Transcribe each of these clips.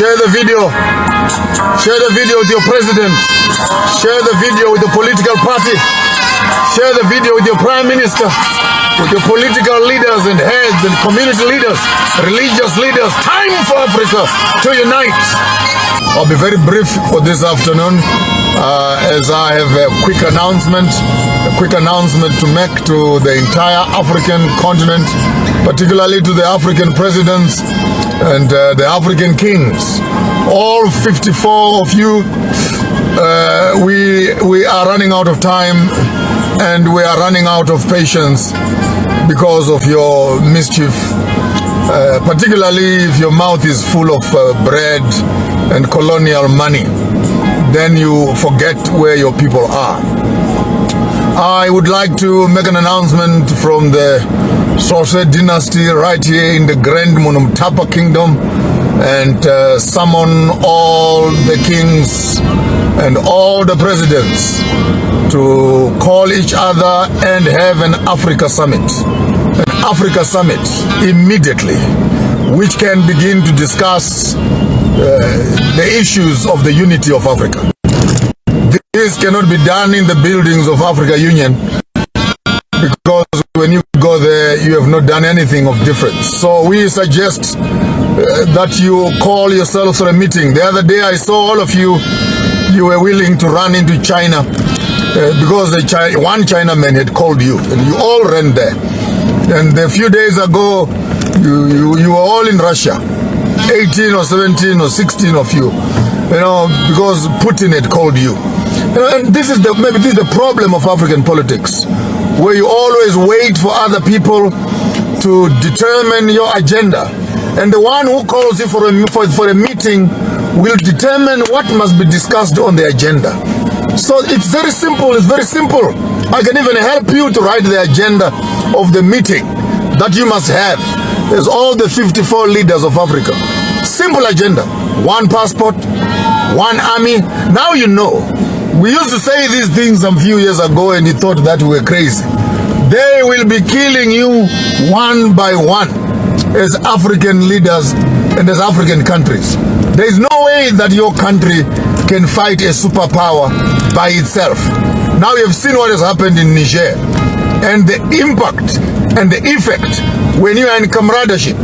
Share the video. Share the video with your president. Share the video with the political party. Share the video with your prime minister, with your political leaders and heads and community leaders, religious leaders. Time for Africa to unite. I'll be very brief for this afternoon as I have a quick announcement to make to the entire African continent, particularly to the African presidents and the African kings. All 54 of you, we are running out of time and we are running out of patience because of your mischief, particularly if your mouth is full of bread and colonial money. Then you forget where your people are. I would like to make an announcement from the Source dynasty right here in the Grand Munumtapa Kingdom and summon all the kings and all the presidents to call each other and have an Africa Summit. An Africa Summit immediately, which can begin to discuss the issues of the unity of Africa. This cannot be done in the buildings of Africa Union because when you go there, you have not done anything of difference. So we suggest that you call yourselves for a meeting. The other day I saw all of you were willing to run into China because one Chinaman had called you and you all ran there. And a few days ago, you were all in Russia. 18 or 17 or 16 of you, because Putin had called you. And this is maybe this is the problem of African politics, where you always wait for other people to determine your agenda, and the one who calls you for a meeting will determine what must be discussed on the agenda. So it's very simple. It's very simple. I can even help you to write the agenda of the meeting that you must have. There's all the 54 leaders of Africa. Simple agenda. One passport, one army. Now you know. We used to say these things some few years ago and you thought that we were crazy. They will be killing you one by one as African leaders and as African countries. There is no way that your country can fight a superpower by itself. Now you have seen what has happened in Niger and the impact and the effect when you are in comradeship.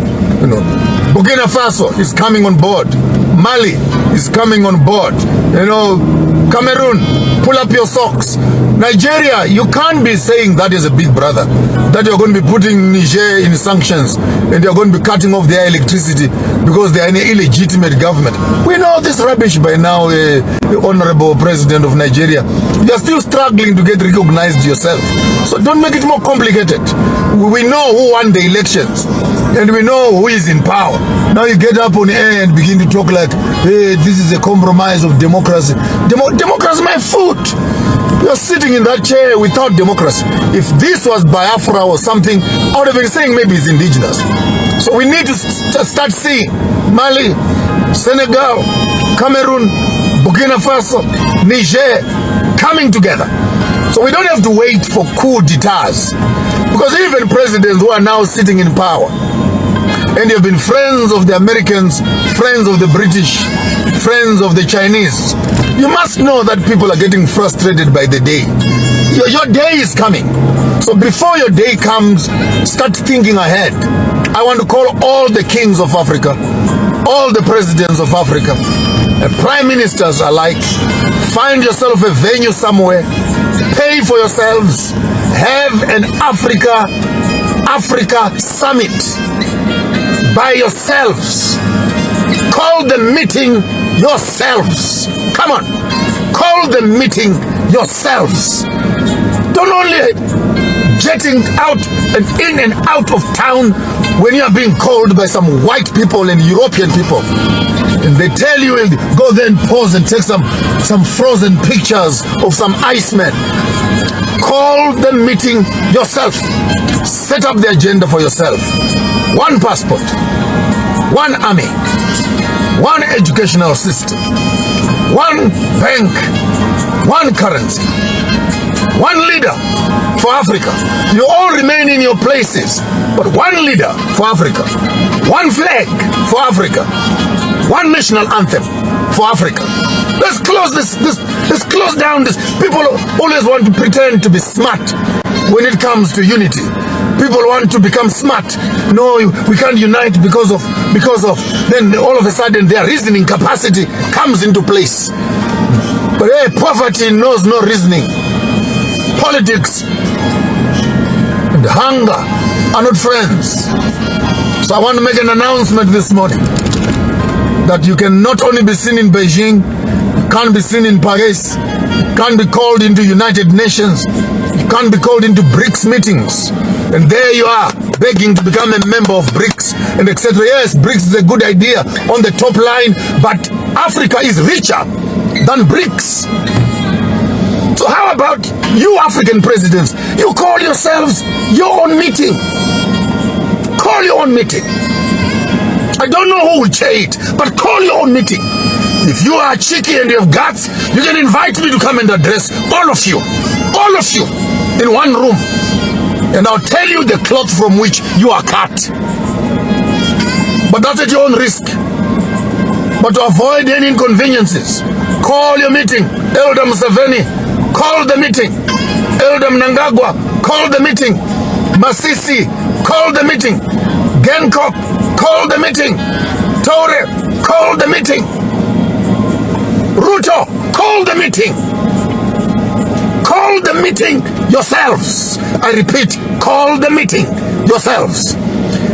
Burkina Faso is coming on board. Mali is coming on board. Cameroon, pull up your socks. Nigeria, you can't be saying that is a big brother, that you're going to be putting Niger in sanctions and you're going to be cutting off their electricity because they are an illegitimate government. We know this rubbish by now, the Honorable President of Nigeria. You're still struggling to get recognized yourself. So don't make it more complicated. We know who won the elections and we know who is in power. Now you get up on air and begin to talk like, hey, this is a compromise of democracy. Democracy, my foot. You're sitting in that chair without democracy. If this was Biafra or something, I would have been saying maybe it's indigenous. So we need to start seeing Mali, Senegal, Cameroon, Burkina Faso, Niger coming together. So we don't have to wait for coup d'etats. Because even presidents who are now sitting in power, and you've been friends of the Americans, friends of the British, friends of the Chinese, you must know that people are getting frustrated by the day. Your day is coming. So before your day comes, start thinking ahead. I want to call all the kings of Africa, all the presidents of Africa, and prime ministers alike. Find yourself a venue somewhere, pay for yourselves, have an Africa Summit by yourselves. Call the meeting yourselves. Come on, call the meeting yourselves. Don't only getting out and in and out of town when you are being called by some white people and European people. And they tell you, go there and pose and take some frozen pictures of some iceman. Call the meeting yourself. Set up the agenda for yourself. One passport, one army, one educational system, one bank, one currency, one leader for Africa. You all remain in your places, but one leader for Africa, one flag for Africa, One national anthem for Africa. Let's close let's close down this. People always want to pretend to be smart when it comes to unity. People want to become smart. No, we can't unite because of then all of a sudden their reasoning capacity comes into place. But hey, poverty knows no reasoning. Politics and hunger are not friends. So I want to make an announcement this morning that you can not only be seen in Beijing, can't be seen in Paris, can't be called into United Nations, you can't be called into BRICS meetings, and there you are begging to become a member of BRICS and etc. Yes, BRICS is a good idea on the top line, but Africa is richer than BRICS. So how about you African presidents? You call yourselves your own meeting. Call your own meeting. I don't know who will chair it, but call your own meeting. If you are cheeky and you have guts, you can invite me to come and address all of you in one room. And I'll tell you the cloth from which you are cut. But that's at your own risk. But to avoid any inconveniences, call your meeting. Elder Museveni, call the meeting. Elder Mnangagwa, call the meeting. Masisi, call the meeting. Genkop, call the meeting. Tore, call the meeting. Ruto, call the meeting. Call the meeting yourselves. I repeat, call the meeting yourselves.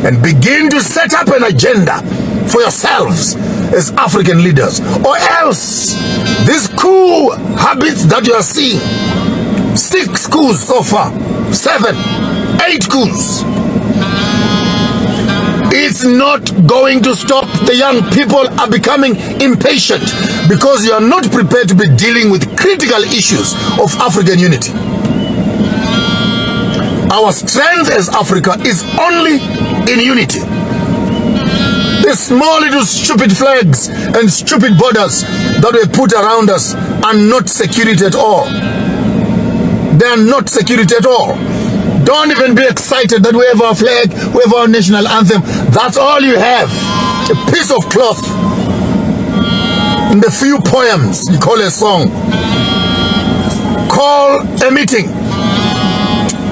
And begin to set up an agenda for yourselves as African leaders. Or else, these cool habits that you are seeing, 6 coups so far, 7, 8 coups, it's not going to stop. The young people are becoming impatient because you are not prepared to be dealing with critical issues of African unity. Our strength as Africa is only in unity. The small little stupid flags and stupid borders that we put around us are not security at all. They are not security at all. Don't even be excited that we have our flag, we have our national anthem. That's all you have. A piece of cloth. In the few poems you call a song. Call a meeting.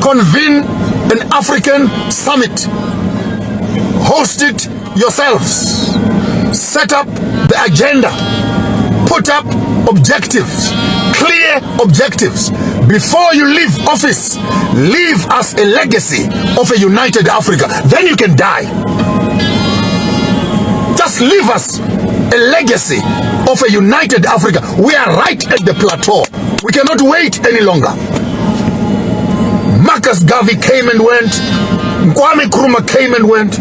Convene an African summit. Host it yourselves. Set up the agenda. Put up objectives. Clear objectives. Before you leave office, leave us a legacy of a united Africa. Then you can die. Just leave us a legacy of a united Africa. We are right at the plateau. We cannot wait any longer. Marcus Garvey came and went. Kwame Nkrumah came and went.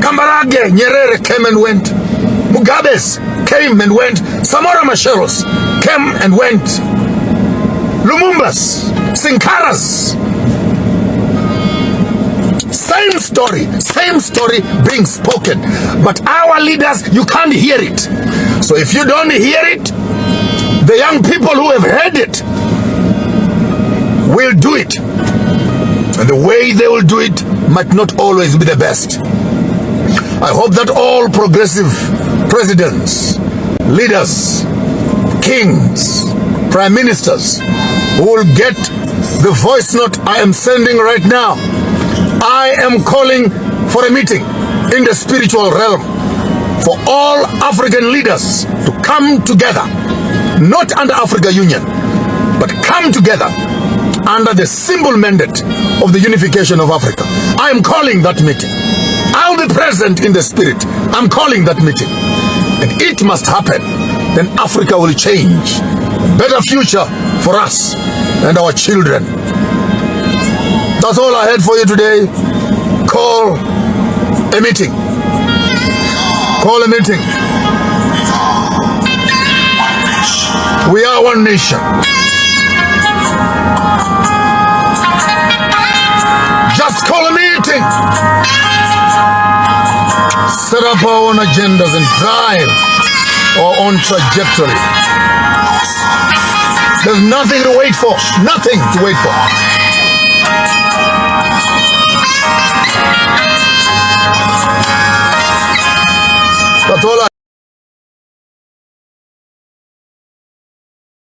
Kambarage Nyerere came and went. Mugabe's came and went. Samora Machero's came and went. Lumumba's, Sinkaras. Same story being spoken. But our leaders, you can't hear it. So if you don't hear it, the young people who have heard it will do it. And the way they will do it might not always be the best. I hope that all progressive presidents, leaders, kings, prime ministers who will get the voice note I am sending right now. I am calling for a meeting in the spiritual realm for all African leaders to come together, not under Africa Union, but come together under the simple mandate of the unification of Africa. I am calling that meeting. I'll be present in the spirit. I'm calling that meeting. And it must happen. Then Africa will change. Better future for us and our children. That's all I had for you today. Call a meeting. Call a meeting. We are one nation. Just call a meeting. Set up our own agendas and drive our own trajectory. There's nothing to wait for. Nothing to wait for. That's all